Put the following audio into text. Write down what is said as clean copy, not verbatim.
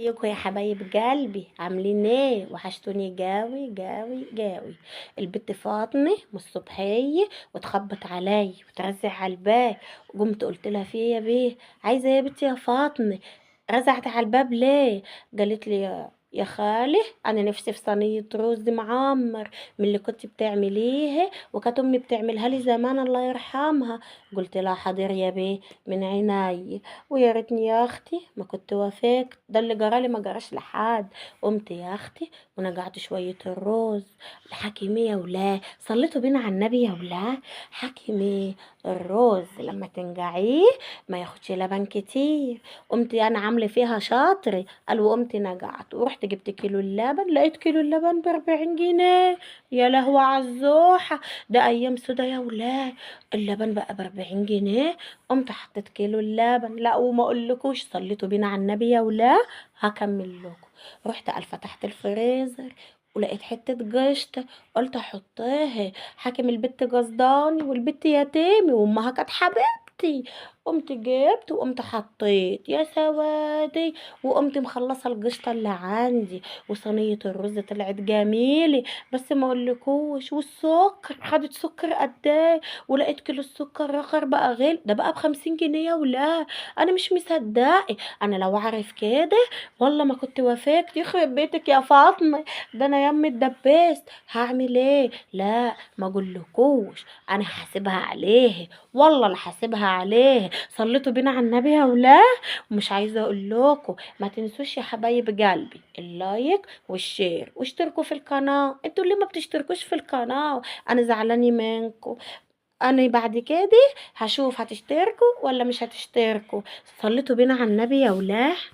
ازيكم يا حبايب قلبي، عاملين ايه؟ وحشتوني جاوي جاوي جاوي. البت فاطمه من الصبحيه وتخبط علي وترزع على الباب. قمت قلت لها في ايه يا بيه؟ عايزه ايه يا بنتي يا فاطمه؟ رزعت على الباب ليه؟ قالت لي يا خالي انا نفسي في صينيه رز معمر من اللي كنت بتعمليه، وكانت امي بتعملها لي زمان الله يرحمها. قلت لها حاضر يا بيه، من عيني. ويا ريتني يا اختي ما كنت وافقت، ده اللي جرالي ما جراش لحد. قمت يا اختي ونقعت شويه الرز. حكيمي يا ولا صليتوا بينا على النبي يا ولا؟ حكيمي الرز لما تنقعيه ما ياخدش لبن كتير. قمت انا عامله فيها شاطري قال، وقمت نقعت ورحت جبت كيلو اللبن، لقيت كيلو اللبن ب40 جنيه. يا لهوي عالزوحه، ده ايام سودا يا ولا. اللبن بقى ب40 جنيه. قمت حطيت كيلو اللبن، لا وما اقولكوش صليتوا بينا على النبي يا ولا. هكمل لكم. رحت قال فتحت الفريزر ولقيت حتة قشطة، قلت احطها. حاكم البت قصداني والبت يتيمي وامها كانت حبيبتي. قمت جبت وقمت حطيت يا سوادي، وقمت مخلصه القشطه اللي عندي. وصينيه الرز طلعت جميله. بس ما اقولكوش، والسكر خدت سكر قد ايه. ولقيت كيلو السكر رخر بقى غير ده بقى ب50 جنيه. ولا انا مش مصدقه، انا لو عارف كده والله ما كنت وافقت. يخرب بيتك يا فاطمه، ده انا يم اتدبست. هعمل ايه؟ لا ما اقولكوش، انا هحاسبها عليه. والله لا حاسبها عليه. صليتوا بينا على النبي يا ولاد. ومش عايزه اقول لكم ما تنسوش يا حبايب قلبي اللايك والشير واشتركوا في القناه. انتوا اللي ما بتشتركوش في القناه انا زعلاني منكم. انا بعد كده هشوف هتشتركوا ولا مش هتشتركوا. صليتوا بينا على النبي يا ولاد.